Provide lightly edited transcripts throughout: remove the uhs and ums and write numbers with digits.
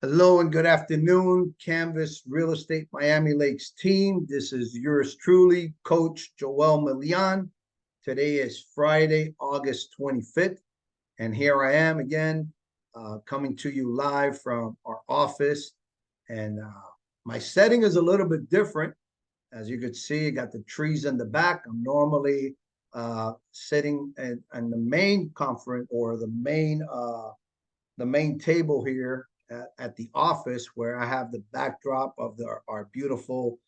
Hello and good afternoon, Canvas Real Estate Miami Lakes team. This is yours truly, Coach Joel Milian. Today is Friday, August 25th, and here I am again, coming to you live from our office. And my setting is a little bit different. As you can see, I got the trees in the back. I'm normally sitting in the main conference or the main table here at the office where I have the backdrop of our beautiful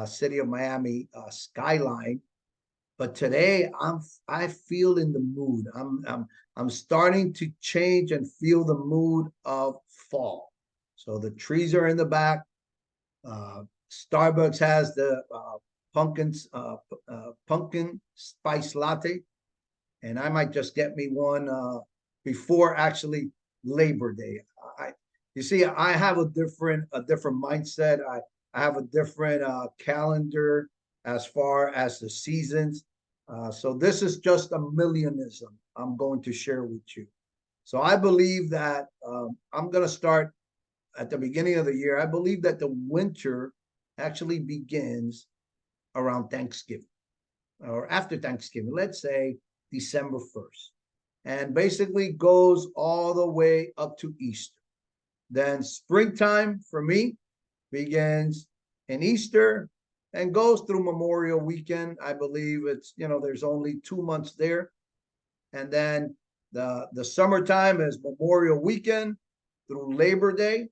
city of Miami skyline. But today I feel in the mood. I'm starting to change and feel the mood of fall. So the trees are in the back. Starbucks has the pumpkin spice latte, and I might just get me one before actually Labor Day. You see, I have a different mindset. I have a different calendar as far as the seasons. So this is just a Milianism I'm going to share with you. So I believe that I'm going to start at the beginning of the year. I believe that the winter actually begins around Thanksgiving or after Thanksgiving. Let's say December 1st, and basically goes all the way up to Easter. Then springtime for me begins in Easter and goes through Memorial Weekend. I believe there's only 2 months there. And then the summertime is Memorial Weekend through Labor Day,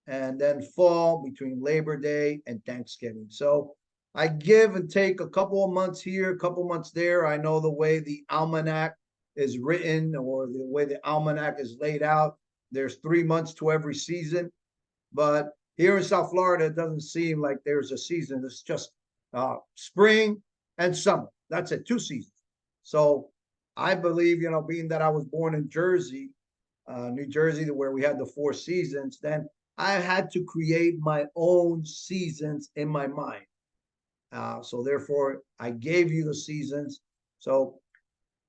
and then fall between Labor Day and Thanksgiving. So I give and take a couple of months here, a couple of months there. I know the way the almanac is written or the way the almanac is laid out. There's 3 months to every season, but here in South Florida, it doesn't seem like there's a season. It's just spring and summer. That's it, 2 seasons. So I believe, being that I was born in Jersey, New Jersey, where we had the 4 seasons, then I had to create my own seasons in my mind. So therefore, I gave you the seasons. So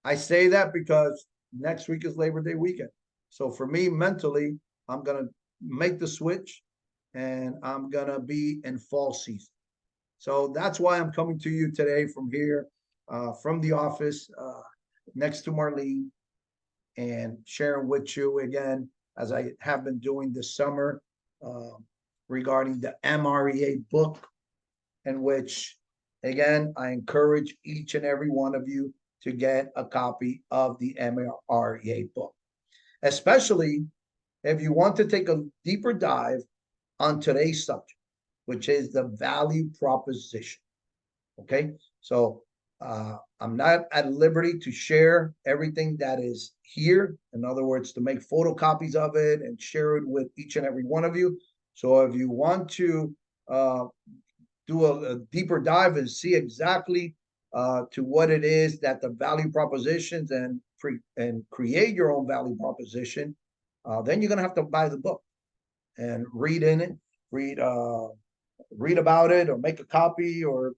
I say that because next week is Labor Day weekend. So for me, mentally, I'm going to make the switch and I'm going to be in fall season. So that's why I'm coming to you today from here, from the office next to Marlene, and sharing with you again, as I have been doing this summer, regarding the MREA book, in which, again, I encourage each and every one of you to get a copy of the MREA book, especially if you want to take a deeper dive on today's subject, which is the value proposition. Okay, so I'm not at liberty to share everything that is here. In other words, to make photocopies of it and share it with each and every one of you. So if you want to do a deeper dive and see exactly to what it is that the value propositions and create your own value proposition, then you're going to have to buy the book and read in it, read about it, or make a copy, or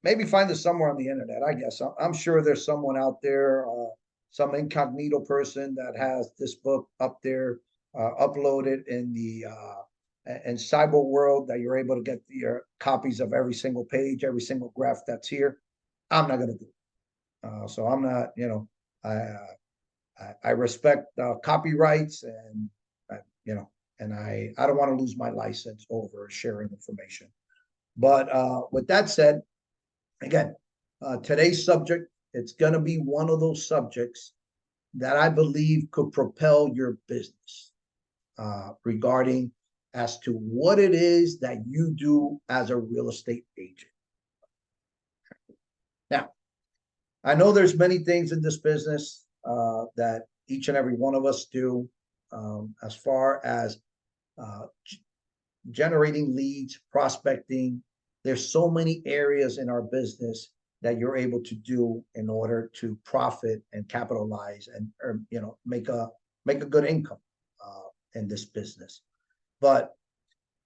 maybe find it somewhere on the internet. I guess I'm sure there's someone out there, some incognito person that has this book up there, uploaded in the in cyber world, that you're able to get your copies of every single page, every single graph that's here. I'm not going to do it. So I'm not, I respect copyrights, and and I don't want to lose my license over sharing information. But with that said, again, today's subject, it's going to be one of those subjects that I believe could propel your business, regarding as to what it is that you do as a real estate agent. Now, I know there's many things in this business that each and every one of us do, as far as generating leads, prospecting. There's so many areas in our business that you're able to do in order to profit and capitalize and make a good income in this business. But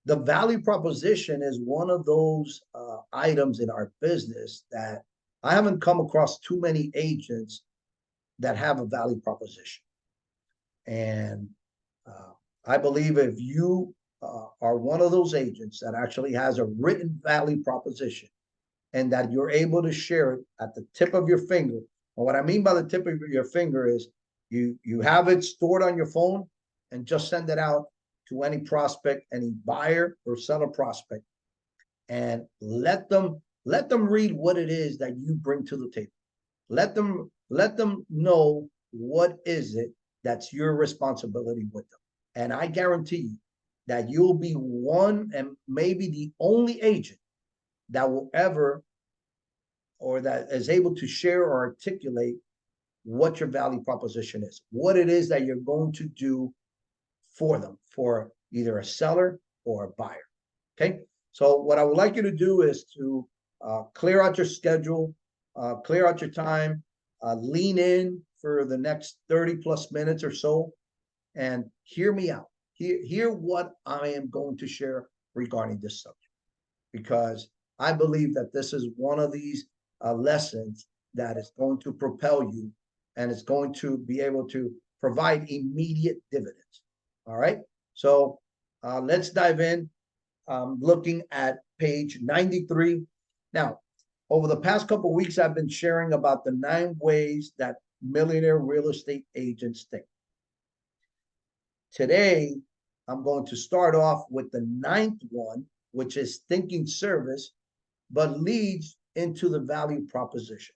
the value proposition is one of those items in our business that I haven't come across too many agents that have a value proposition. And I believe if you are one of those agents that actually has a written value proposition and that you're able to share it at the tip of your finger. And what I mean by the tip of your finger is you have it stored on your phone and just send it out to any prospect, any buyer or seller prospect, and let them read what it is that you bring to the table. Let them know what is it that's your responsibility with them. And I guarantee you that you'll be one and maybe the only agent that will ever, or that is able to share or articulate what your value proposition is, what it is that you're going to do for them, for either a seller or a buyer. Okay. So what I would like you to do is to clear out your schedule, clear out your time, lean in for the next 30 plus minutes or so, and hear me out. Hear what I am going to share regarding this subject, because I believe that this is one of these lessons that is going to propel you and it's going to be able to provide immediate dividends. All right. So let's dive in. Looking at page 93. Now, over the past couple of weeks, I've been sharing about the 9 ways that millionaire real estate agents think. Today, I'm going to start off with the 9th one, which is thinking service, but leads into the value proposition.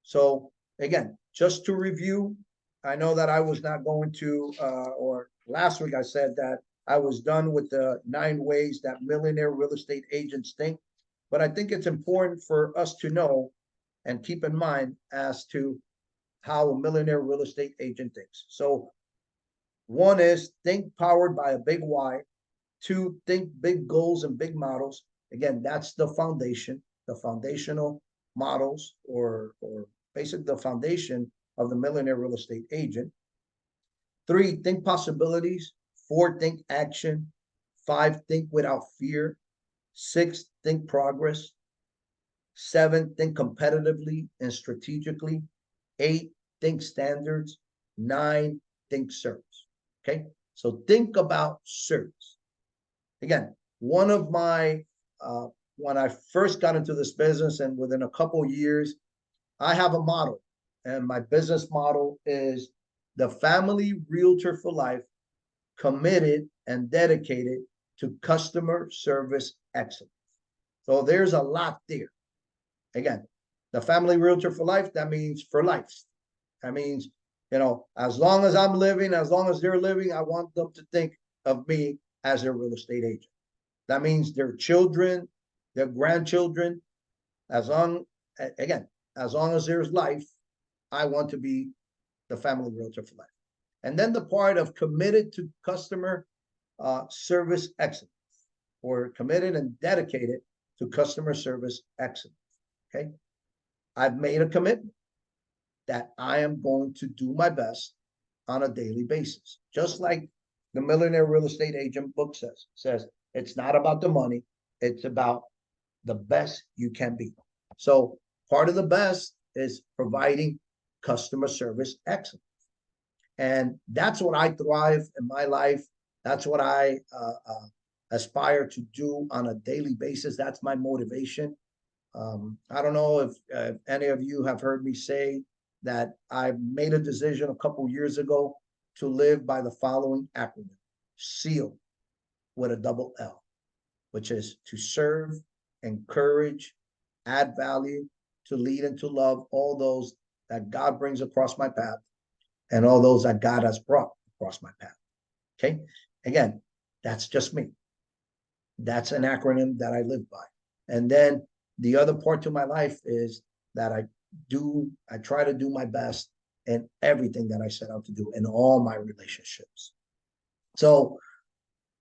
So again, just to review, I know that I was not going to, or last week I said that I was done with the 9 ways that millionaire real estate agents think, but I think it's important for us to know and keep in mind as to how a millionaire real estate agent thinks. So 1 is think powered by a big why. 2, think big goals and big models. Again, that's the foundation, the foundational models, or basically the foundation of the millionaire real estate agent. 3, think possibilities. 4, think action. 5, think without fear. 6, think progress. 7, think competitively and strategically. 8, think standards. 9, think service. Okay, so think about service. Again, one of my, when I first got into this business and within a couple of years, I have a model, and my business model is the family realtor for life, committed and dedicated to customer service excellence. So there's a lot there. Again, the family realtor for life, that means for life. That means, as long as I'm living, as long as they're living, I want them to think of me as their real estate agent. That means their children, their grandchildren, as long as there's life, I want to be the family realtor for life. And then the part of committed to customer service excellence, or committed and dedicated to customer service excellence. Okay. I've made a commitment that I am going to do my best on a daily basis. Just like the Millionaire Real Estate Agent book says it's not about the money, it's about the best you can be. So part of the best is providing customer service excellence. And that's what I thrive in my life. That's what I aspire to do on a daily basis. That's my motivation. I don't know if any of you have heard me say that I made a decision a couple years ago to live by the following acronym: SEAL, with a double L, which is to serve, encourage, add value, to lead and to love all those that God brings across my path and all those that God has brought across my path. Okay. Again, that's just me. That's an acronym that I live by. And then the other part to my life is that I try to do my best in everything that I set out to do in all my relationships. So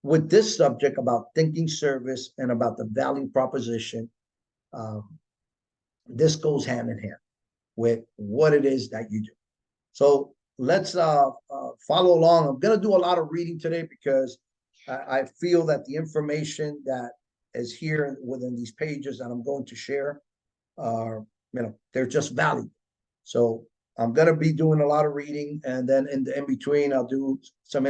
with this subject about thinking service and about the value proposition, this goes hand in hand with what it is that you do. So let's follow along. I'm going to do a lot of reading today because I feel that the information that is here within these pages that I'm going to share are, they're just valuable. So I'm gonna be doing a lot of reading, and then in between, I'll do some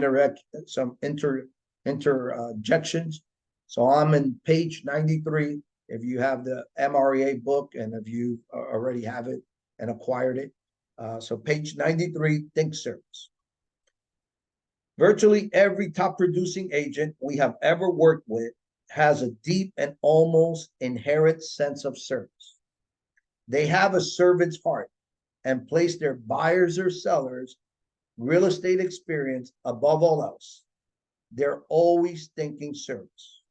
interjections. So I'm in page 93. If you have the MREA book, and if you already have it and acquired it, so page 93, think service. Virtually every top producing agent we have ever worked with has a deep and almost inherent sense of service. They have a servant's heart and place their buyers or sellers' real estate experience above all else. They're always thinking service.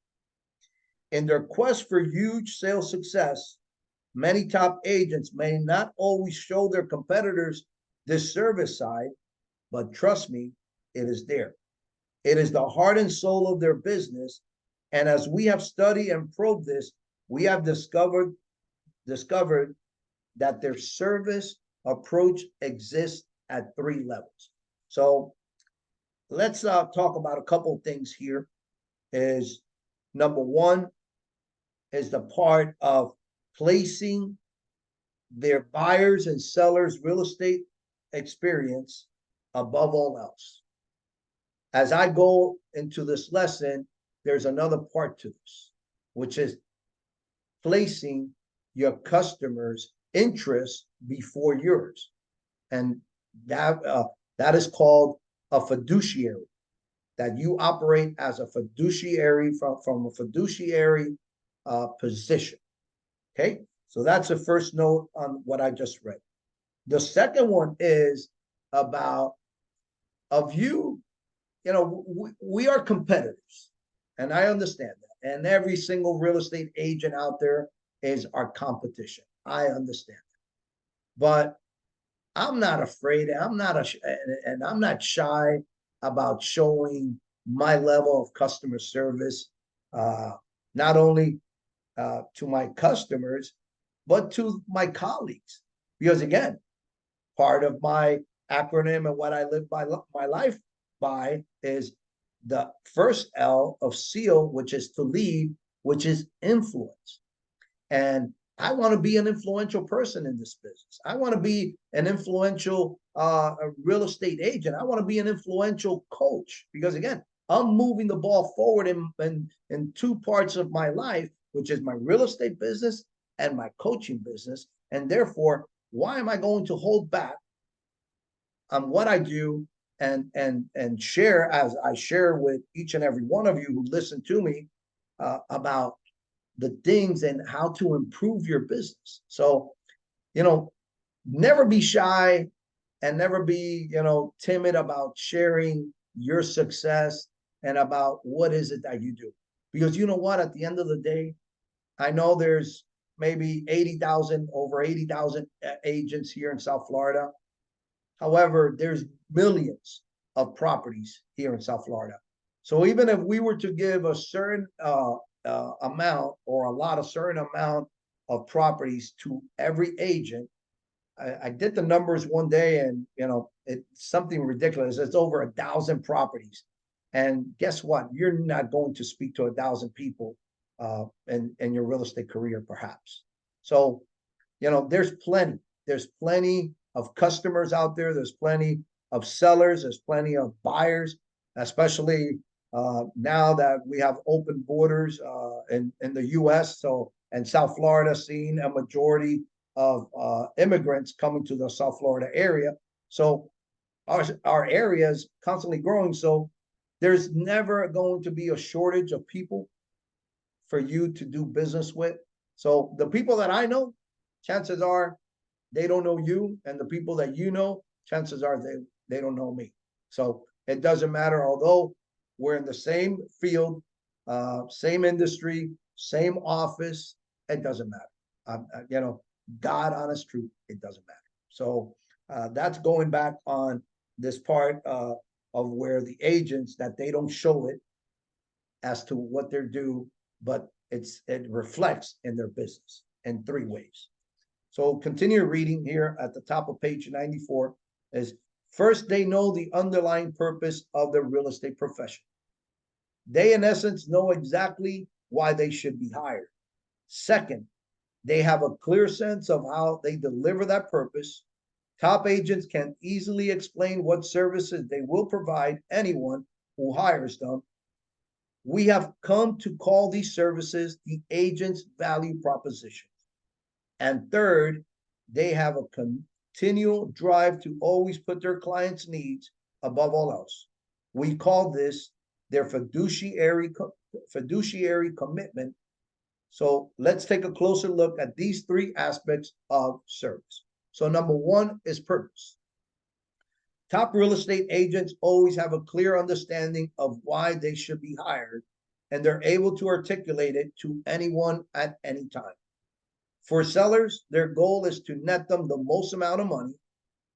In their quest for huge sales success, many top agents may not always show their competitors this service side, but trust me, it is there. It is the heart and soul of their business. And as we have studied and probed this, we have discovered that their service approach exists at 3 levels. So let's talk about a couple of things here. Is number one is the part of placing their buyers and sellers' real estate experience above all else. As I go into this lesson, there's another part to this, which is placing your customers' interests before yours. And that is called a fiduciary, that you operate as a fiduciary from a fiduciary position. Okay, so that's the first note on what I just read. The second one is about of you. You know, we are competitors, and I understand that. And every single real estate agent out there is our competition. I understand that. But I'm not afraid. I'm not shy about showing my level of customer service, not only to my customers, but to my colleagues. Because again, part of my acronym and what I live by my life by is the first L of SEAL, which is to lead, which is influence. And I want to be an influential person in this business. I want to be an influential real estate agent. I want to be an influential coach, because again, I'm moving the ball forward in 2 parts of my life, which is my real estate business and my coaching business. And therefore, why am I going to hold back on what I do and share, as I share with each and every one of you who listen to me about the things and how to improve your business. So, you know, never be shy and never be, timid about sharing your success and about what is it that you do. Because you know what, at the end of the day, I know there's maybe over 80,000 agents here in South Florida. However, there's millions of properties here in South Florida. So even if we were to give a certain amount or a certain amount of properties to every agent, I did the numbers one day, and it's something ridiculous. It's over 1,000 properties. And guess what? You're not going to speak to 1,000 people in your real estate career, perhaps. So, there's plenty of customers out there. There's plenty of sellers. There's plenty of buyers, especially now that we have open borders in the U.S. So, and South Florida seeing a majority of immigrants coming to the South Florida area. So our area is constantly growing. So there's never going to be a shortage of people for you to do business with. So the people that I know, chances are they don't know you, and the people that you know, chances are they don't know me. So it doesn't matter. Although we're in the same field, same industry, same office, it doesn't matter. God, honest truth, it doesn't matter. So that's going back on this part of where the agents, that they don't show it as to what they're due, but it reflects in their business in 3 ways. So continue reading here at the top of page 94 is, first, they know the underlying purpose of the real estate profession. They, in essence, know exactly why they should be hired. Second, they have a clear sense of how they deliver that purpose. Top agents can easily explain what services they will provide anyone who hires them. We have come to call these services the agent's value proposition. And third, they have a continual drive to always put their clients' needs above all else. We call this their fiduciary commitment. So let's take a closer look at these three aspects of service. So number one is purpose. Top real estate agents always have a clear understanding of why they should be hired, and they're able to articulate it to anyone at any time. For sellers, their goal is to net them the most amount of money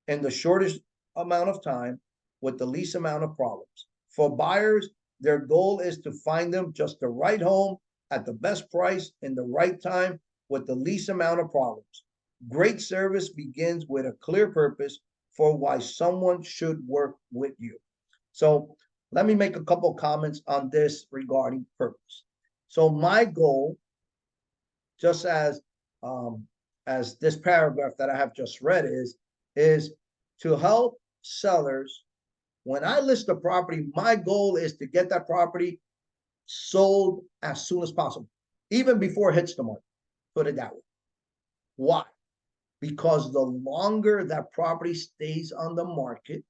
in the shortest amount of time with the least amount of problems. For buyers, their goal is to find them just the right home at the best price in the right time with the least amount of problems. Great service begins with a clear purpose for why someone should work with you. So let me make a couple comments on this regarding purpose. So my goal, just as this paragraph that I have just read is to help sellers. When I list a property, my goal is to get that property sold as soon as possible, even before it hits the market. Put it that way. Why? Because the longer that property stays on the market,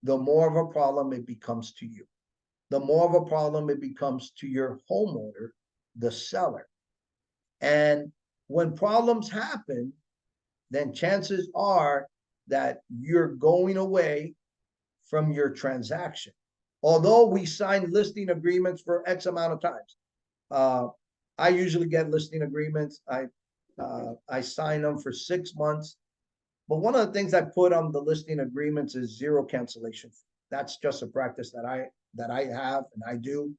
the more of a problem it becomes to you. The more of a problem it becomes to your homeowner, the seller. And when problems happen, then chances are that you're going away from your transaction. Although we sign listing agreements for X amount of times. I usually get listing agreements. I sign them for 6 months. But one of the things I put on the listing agreements is zero cancellation. That's just a practice that I have and I do.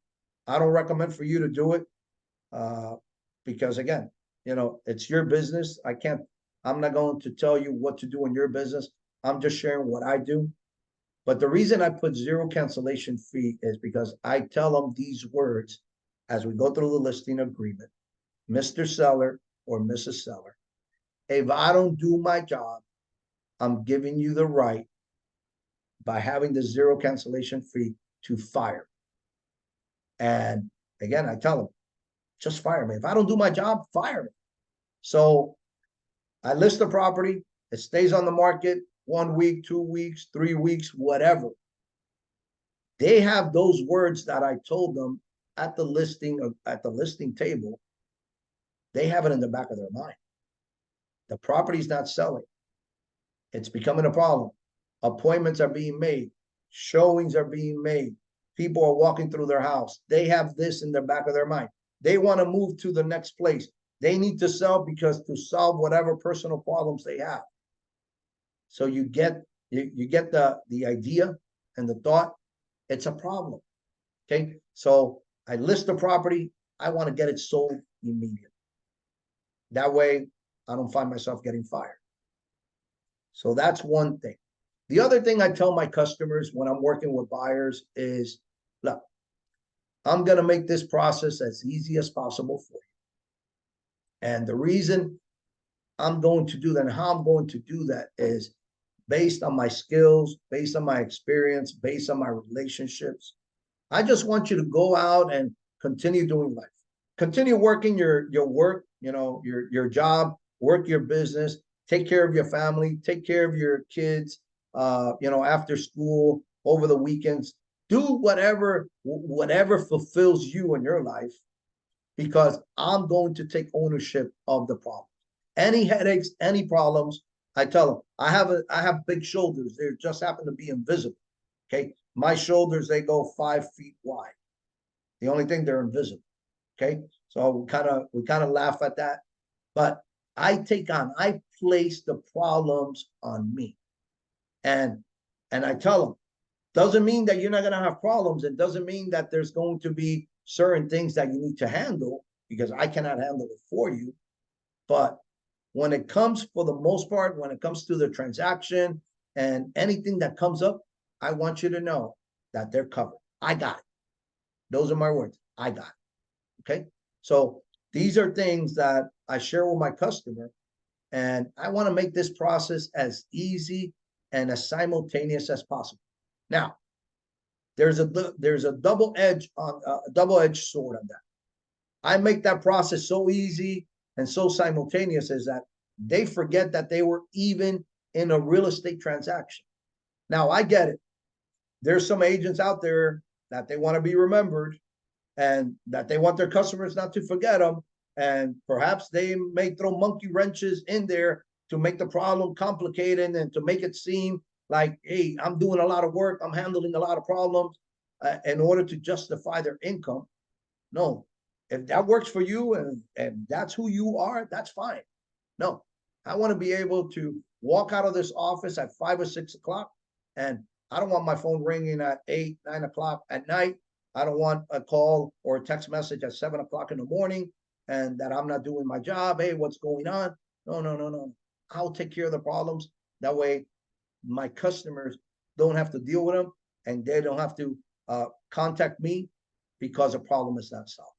I don't recommend for you to do it because again, it's your business. I'm not going to tell you what to do in your business. I'm just sharing what I do. But the reason I put zero cancellation fee is because I tell them these words as we go through the listing agreement. Mr. Seller or Mrs. Seller, if I don't do my job, I'm giving you the right by having the zero cancellation fee to fire. And again, I tell them, just fire me. If I don't do my job, fire me. So I list the property. It stays on the market 1 week, 2 weeks, 3 weeks, whatever. They have those words that I told them at the listing table. They have it in the back of their mind. The property's not selling. It's becoming a problem. Appointments are being made. Showings are being made. People are walking through their house. They have this in the back of their mind. They want to move to the next place. They need to sell because to solve whatever personal problems they have. So you get the idea and the thought. It's a problem. Okay. So I list the property. I want to get it sold immediately. That way I don't find myself getting fired. So that's one thing. The other thing I tell my customers when I'm working with buyers is, look, I'm going to make this process as easy as possible for you. And the reason I'm going to do that and how I'm going to do that is based on my skills, based on my experience, based on my relationships. I just want you to go out and continue doing life. Continue working your work, your job, work your business, take care of your family, take care of your kids, after school, over the weekends. Do whatever fulfills you in your life, because I'm going to take ownership of the problem. Any headaches, any problems, I tell them, I have big shoulders. They just happen to be invisible. Okay. My shoulders, they go 5 feet wide. The only thing, they're invisible. Okay. So we kind of laugh at that, but I place the problems on me. And I tell them, doesn't mean that you're not going to have problems. It doesn't mean that there's going to be certain things that you need to handle, because I cannot handle it for you. But when it comes, for the most part, when it comes to the transaction and anything that comes up, I want you to know that they're covered. I got it. Those are my words. I got it. Okay. So these are things that I share with my customer. And I want to make this process as easy and as simultaneous as possible. Now, there's a double-edged sword on that. I make that process so easy and so simultaneous is that they forget that they were even in a real estate transaction. Now, I get it. There's some agents out there that they want to be remembered and that they want their customers not to forget them. And perhaps they may throw monkey wrenches in there to make the problem complicated and to make it seem like, hey, I'm doing a lot of work, I'm handling a lot of problems in order to justify their income. No, if that works for you and that's who you are, that's fine. No, I want to be able to walk out of this office at 5 or 6 o'clock, and I don't want my phone ringing at 8, 9 o'clock at night. I don't want a call or a text message at 7 o'clock in the morning and that I'm not doing my job. Hey, what's going on? No, no, no, no. I'll take care of the problems. That way, my customers don't have to deal with them and they don't have to contact me because a problem is not solved.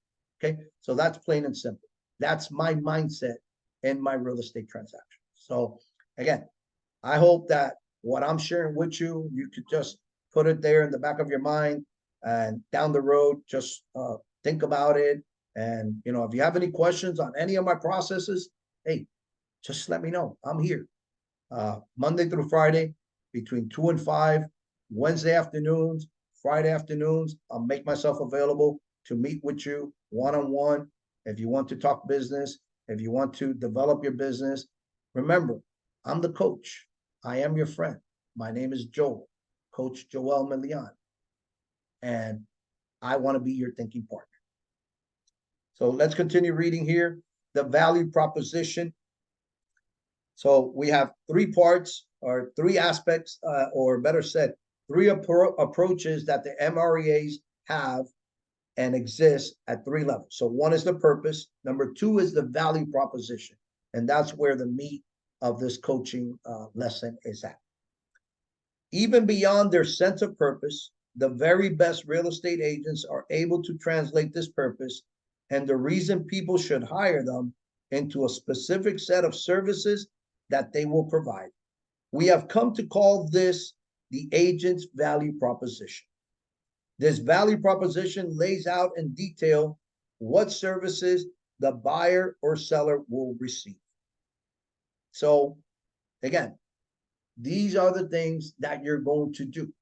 Okay, so that's plain and simple. That's my mindset in my real estate transaction. So again, I hope that what I'm sharing with you, you could just put it there in the back of your mind and down the road, just think about it. And, you know, if you have any questions on any of my processes, hey, just let me know. I'm here Monday through Friday between 2 and 5, Wednesday afternoons, Friday afternoons. I'll make myself available to meet with you one-on-one. If you want to talk business, if you want to develop your business, remember, I'm the coach. I am your friend. My name is Joel, Coach Joel Milian, and I want to be your thinking partner. So let's continue reading here. The value proposition. So we have 3 parts or 3 aspects, or better said, 3 approaches that the MREAs have and exist at 3 levels. So 1 is the purpose. Number 2 is the value proposition. And that's where the meat of this coaching lesson is at. Even beyond their sense of purpose, the very best real estate agents are able to translate this purpose and the reason people should hire them into a specific set of services that they will provide. We have come to call this the agent's value proposition. This value proposition lays out in detail what services the buyer or seller will receive. So again, these are the things that you're going to do,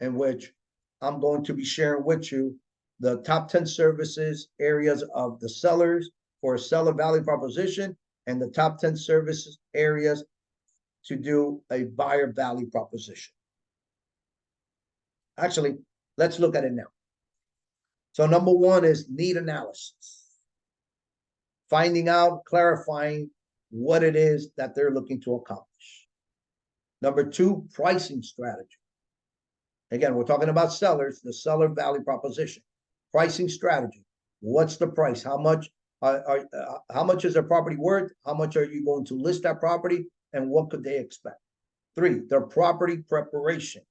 in which I'm going to be sharing with you the top 10 services areas of the sellers for a seller value proposition and the top 10 services areas to do a buyer value proposition. Actually, let's look at it now. So number 1 is need analysis. Finding out, clarifying what it is that they're looking to accomplish. Number 2, pricing strategy. Again, we're talking about sellers, the seller value proposition. Pricing strategy. What's the price? How much is their property worth? How much are you going to list that property? And what could they expect? 3, their property preparation.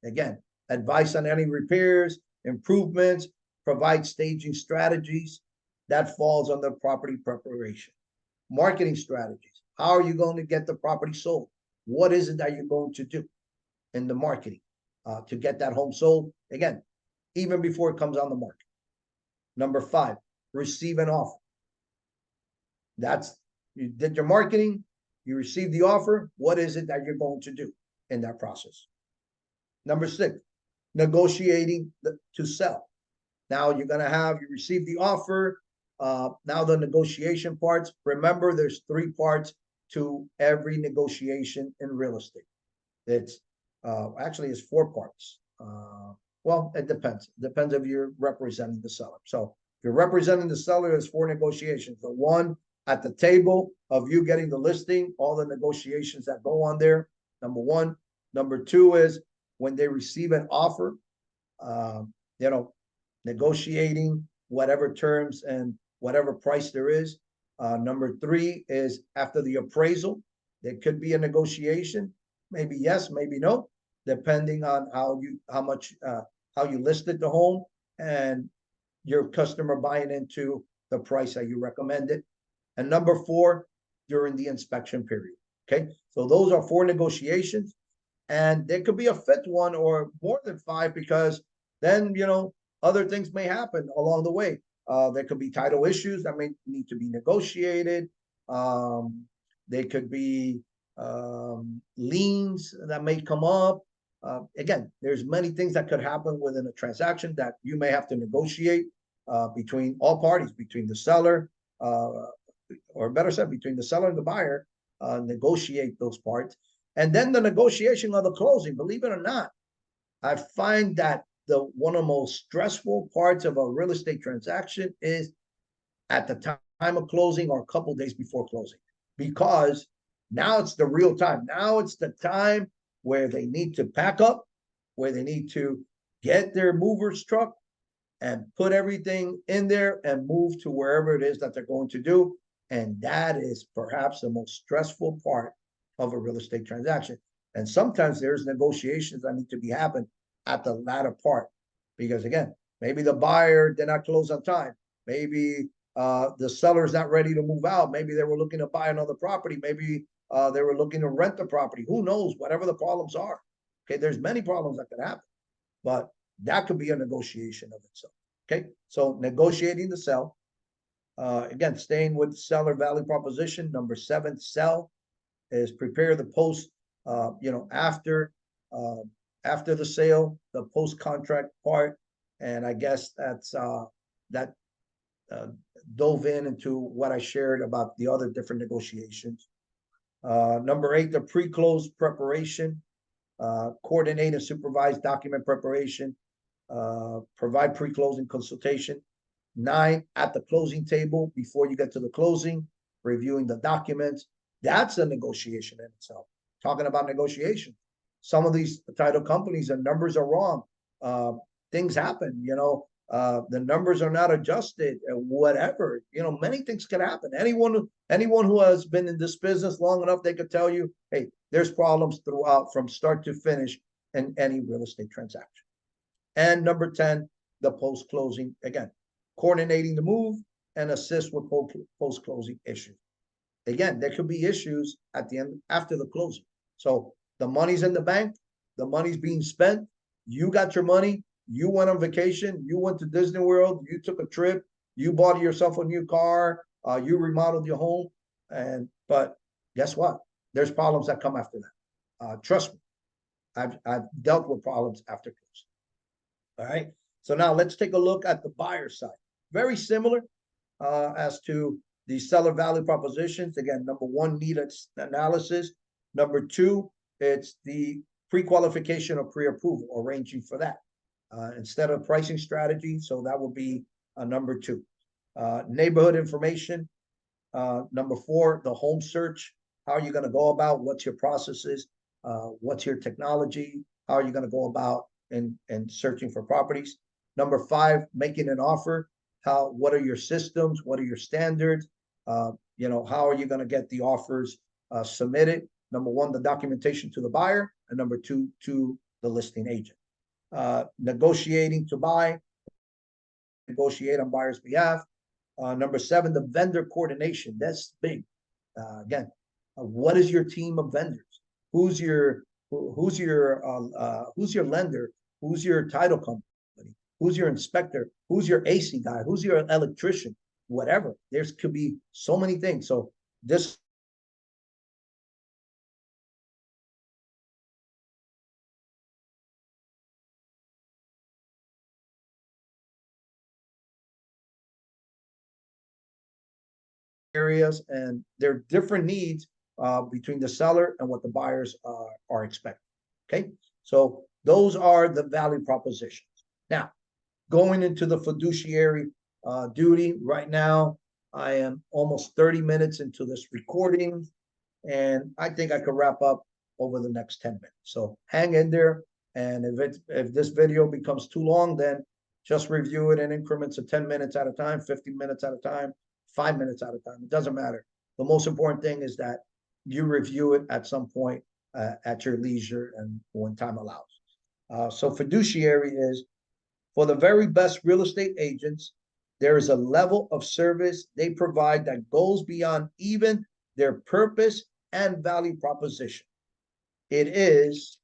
Again, advice on any repairs, improvements, provide staging strategies. That falls under property preparation. Marketing strategies. How are you going to get the property sold? What is it that you're going to do in the marketing to get that home sold? Again, even before it comes on the market. Number 5, receive an offer. That's, you did your marketing, you received the offer. What is it that you're going to do in that process? Number 6, negotiating to sell. Now you're going to have, you receive the offer. Now the negotiation parts. Remember, there's 3 parts to every negotiation in real estate. It's actually it's 4 parts. Well, it depends. It depends if you're representing the seller. So if you're representing the seller, there's 4 negotiations. The one at the table of you getting the listing, all the negotiations that go on there. Number 1. Number 2 is when they receive an offer, negotiating whatever terms and whatever price there is. Number 3 is after the appraisal. There could be a negotiation, maybe yes, maybe no, depending on how you listed the home and your customer buying into the price that you recommended. And number 4 during the inspection period. Okay, so those are 4 negotiations, and there could be a fifth one or more than 5, because then, other things may happen along the way. There could be title issues that may need to be negotiated. There could be liens that may come up. Again, there's many things that could happen within a transaction that you may have to negotiate between all parties, between the seller, or better said, between the seller and the buyer, negotiate those parts. And then the negotiation of the closing, believe it or not, I find that one of the most stressful parts of a real estate transaction is at the time of closing or a couple of days before closing, because now it's the real time. Now it's the time where they need to pack up, where they need to get their movers truck and put everything in there and move to wherever it is that they're going to do. And that is perhaps the most stressful part of a real estate transaction. And sometimes there's negotiations that need to be happened at the latter part, because again, maybe the buyer did not close on time. Maybe the seller's not ready to move out. Maybe they were looking to buy another property. Maybe they were looking to rent the property. Who knows? Whatever the problems are. Okay, there's many problems that could happen, but that could be a negotiation of itself. Okay, so negotiating the sell. Again, staying with seller value proposition. Number 7, sell, is prepare the post. After the sale, the post contract part, and I guess that's that dove into what I shared about the other different negotiations. Number 8, the pre-close preparation. Coordinate and supervise document preparation. Provide pre-closing consultation. 9, at the closing table, before you get to the closing, reviewing the documents. That's a negotiation in itself. Talking about negotiation. Some of these title companies, the numbers are wrong. Things happen, the numbers are not adjusted, whatever, many things can happen. Anyone who has been in this business long enough, they could tell you, hey, there's problems throughout from start to finish in any real estate transaction. And number 10, the post-closing, again, coordinating the move and assist with post-closing issues. Again, there could be issues at the end after the closing. So the money's in the bank, the money's being spent, you got your money, you went on vacation, you went to Disney World, you took a trip, you bought yourself a new car, you remodeled your home, but guess what? There's problems that come after that. Trust me, I've dealt with problems after closing. All right. So now let's take a look at the buyer side. Very similar as to the seller value propositions. Again, number 1, need analysis. Number 2, it's the pre-qualification or pre-approval, arranging for that instead of pricing strategy. So that will be number 2. Neighborhood information. Number 4, the home search. How are you going to go about? What's your processes? What's your technology? How are you going to go about in searching for properties? Number 5, making an offer. What are your systems? What are your standards? How are you going to get the offers submitted? Number 1, the documentation to the buyer, and number 2, to the listing agent. Negotiating to buy, negotiate on buyer's behalf. Number 7, the vendor coordination. That's big. Again, what is your team of vendors? Who's your lender? Who's your title company? Who's your inspector? Who's your AC guy? Who's your electrician? Whatever. There could be so many things. So this areas, and there are different needs between the seller and what the buyers are expecting. Okay, so those are the value propositions. Now, going into the fiduciary duty right now, I am almost 30 minutes into this recording, and I think I could wrap up over the next 10 minutes. So hang in there, and if this video becomes too long, then just review it in increments of 10 minutes at a time, 15 minutes at a time, 5 minutes at a time. It doesn't matter. The most important thing is that you review it at some point at your leisure and when time allows. So fiduciary is, for the very best real estate agents, there is a level of service they provide that goes beyond even their purpose and value proposition. It is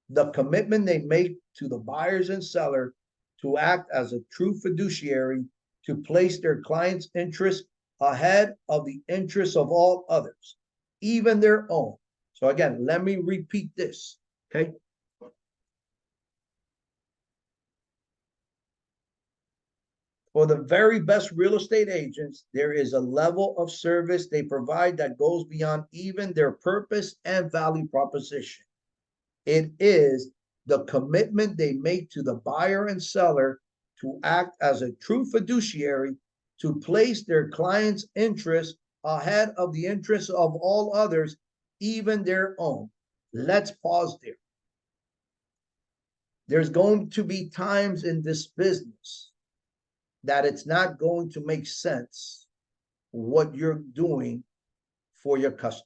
the commitment they make to the buyers and seller to act as a true fiduciary, to place their clients' interests ahead of the interests of all others, even their own. So again, let me repeat this, okay? For the very best real estate agents, there is a level of service they provide that goes beyond even their purpose and value proposition. It is the commitment they make to the buyer and seller to act as a true fiduciary, to place their clients' interests ahead of the interests of all others, even their own. Let's pause there. There's going to be times in this business that it's not going to make sense what you're doing for your customer.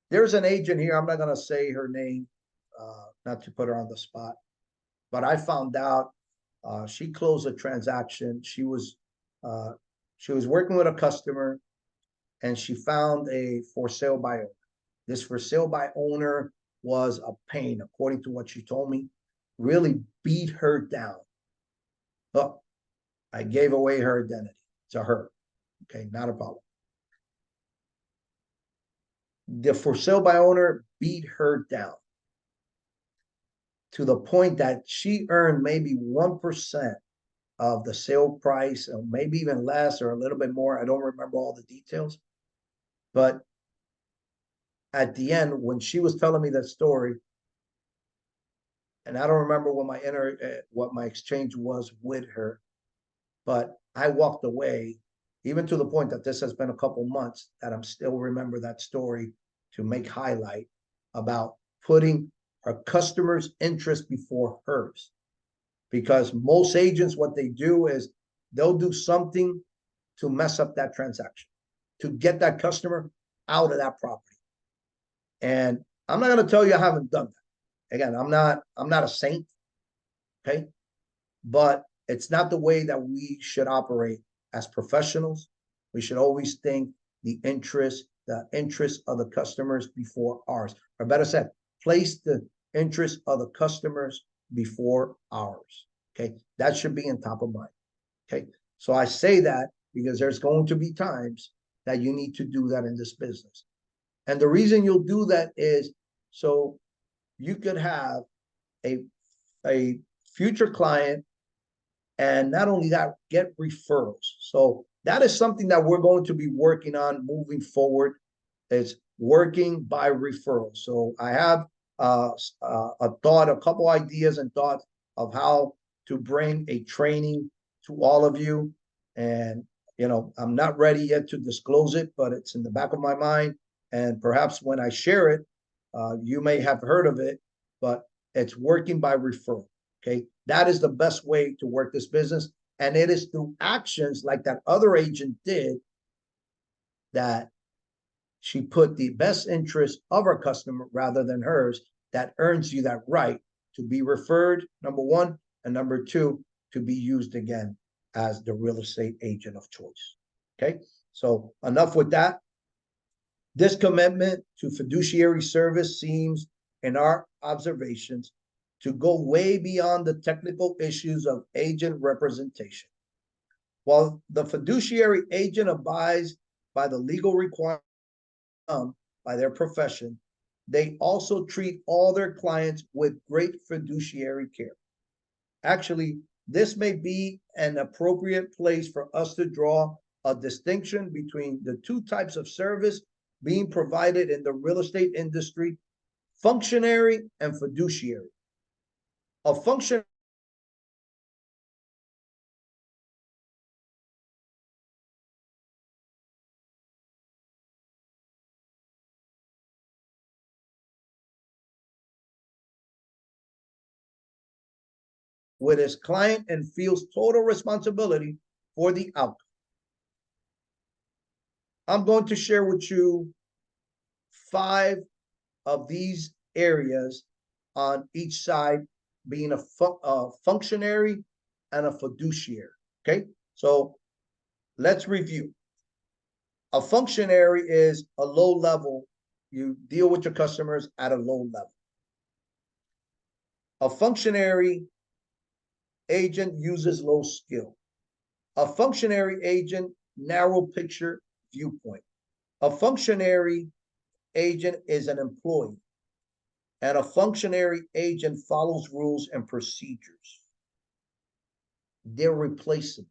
There's an agent here, I'm not going to say her name, not to put her on the spot, but I found out she closed a transaction. She was working with a customer, and she found a for sale by owner. This for sale by owner was a pain, according to what she told me, really beat her down. Look, I gave away her identity to her. Okay, not a problem. The for sale by owner beat her down to the point that she earned maybe 1% of the sale price, or maybe even less, or a little bit more. I don't remember all the details. But at the end, when she was telling me that story, and I don't remember what my exchange was with her, but I walked away, even to the point that this has been a couple months, that I'm still remember that story to make highlight about putting her customer's interest before hers. Because most agents, what they do is they'll do something to mess up that transaction, to get that customer out of that property. And I'm not going to tell you I haven't done that. Again, I'm not a saint, okay? But it's not the way that we should operate as professionals. We should always think the interests of the customers before ours. Or better said, place the interests of the customers before ours. Okay, that should be in top of mind. Okay, so I say that because there's going to be times that you need to do that in this business. And the reason you'll do that is so you could have a future client, and not only that, get referrals. So that is something that we're going to be working on moving forward. It's working by referral. So I have a couple ideas and thoughts of how to bring a training to all of you. And, I'm not ready yet to disclose it, but it's in the back of my mind. And perhaps when I share it, you may have heard of it, but it's working by referral. Okay. That is the best way to work this business. And it is through actions like that other agent did that she put the best interest of her customer rather than hers, that earns you that right to be referred, number one, and number two, to be used again as the real estate agent of choice. Okay, so enough with that. This commitment to fiduciary service seems, in our observations, to go way beyond the technical issues of agent representation. While the fiduciary agent abides by the legal requirements by their profession, they also treat all their clients with great fiduciary care. Actually, this may be an appropriate place for us to draw a distinction between the two types of service being provided in the real estate industry: functionary and fiduciary. A function with his client and feels total responsibility for the outcome. I'm going to share with you 5 of these areas on each side, being a functionary and a fiduciary. Okay, so let's review. A functionary is a low level. You deal with your customers at a low level. A functionary agent uses low skill. A functionary agent, narrow picture viewpoint. A functionary agent is an employee, and a functionary agent follows rules and procedures. They're replaceable.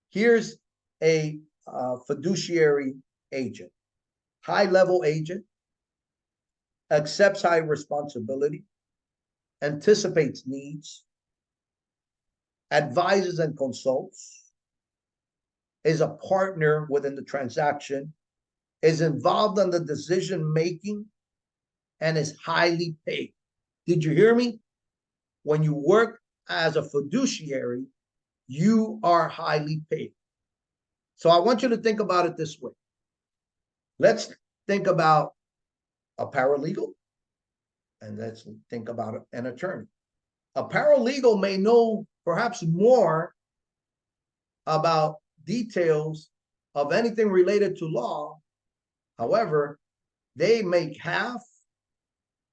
Here's a fiduciary agent, high-level agent, accepts high responsibility, anticipates needs, advises and consults, is a partner within the transaction, is involved in the decision-making, and is highly paid. Did you hear me? When you work as a fiduciary, you are highly paid. So I want you to think about it this way. Let's think about a paralegal, and let's think about an attorney. A paralegal may know perhaps more about details of anything related to law. However, they make half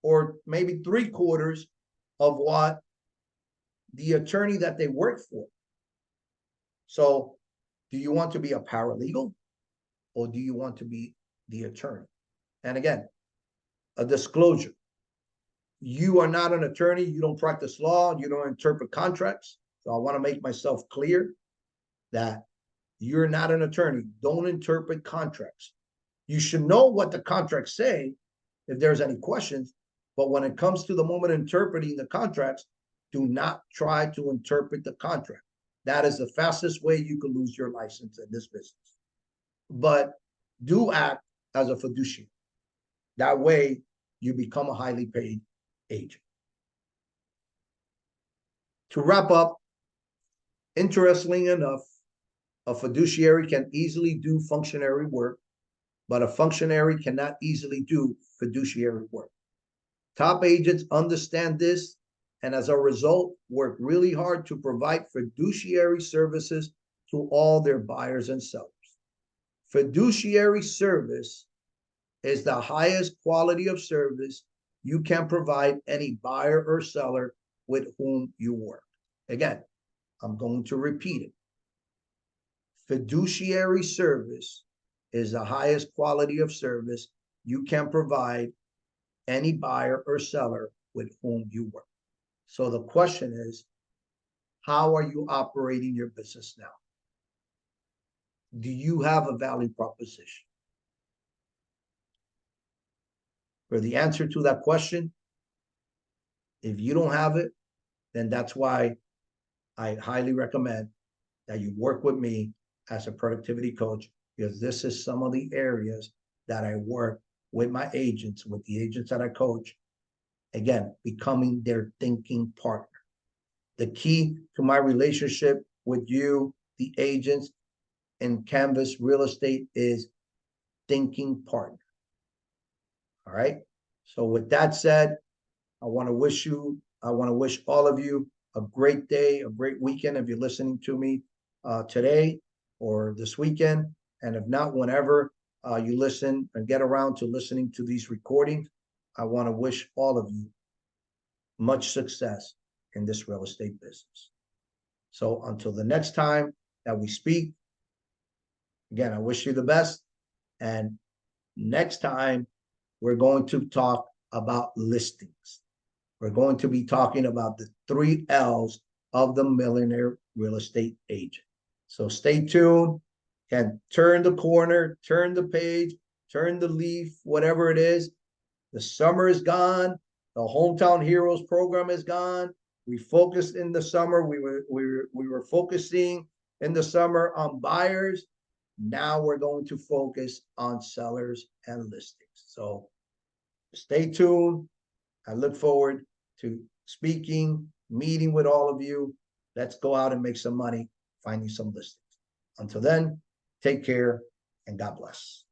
or maybe 3/4 of what the attorney that they work for. So do you want to be a paralegal or do you want to be the attorney? And again, a disclosure. You are not an attorney. You don't practice law. You don't interpret contracts. So I want to make myself clear that you're not an attorney. Don't interpret contracts. You should know what the contracts say if there's any questions. But when it comes to the moment of interpreting the contracts, do not try to interpret the contract. That is the fastest way you can lose your license in this business. But do act as a fiduciary. That way you become a highly paid agent. To wrap up, interestingly enough, a fiduciary can easily do functionary work, but a functionary cannot easily do fiduciary work. Top agents understand this, and as a result, work really hard to provide fiduciary services to all their buyers and sellers. Fiduciary service is the highest quality of service you can provide any buyer or seller with whom you work. Again, I'm going to repeat it. Fiduciary service is the highest quality of service you can provide any buyer or seller with whom you work. So the question is, how are you operating your business now? Do you have a value proposition? For the answer to that question, if you don't have it, then that's why I highly recommend that you work with me as a productivity coach, because this is some of the areas that I work with my agents, with the agents that I coach. Again, becoming their thinking partner. The key to my relationship with you, the agents in Canvas Real Estate, is thinking partner. All right. So with that said, I want to wish all of you a great day, a great weekend if you're listening to me today or this weekend. And if not, whenever you listen and get around to listening to these recordings, I want to wish all of you much success in this real estate business. So until the next time that we speak, again, I wish you the best. And next time, we're going to talk about listings. We're going to be talking about the 3 L's of the millionaire real estate agent. So stay tuned and turn the corner, turn the page, turn the leaf, whatever it is. The summer is gone. The Hometown Heroes program is gone. We focused in the summer. We were focusing in the summer on buyers. Now we're going to focus on sellers and listings. So stay tuned. I look forward to speaking, meeting with all of you. Let's go out and make some money, finding some listings. Until then, take care and God bless.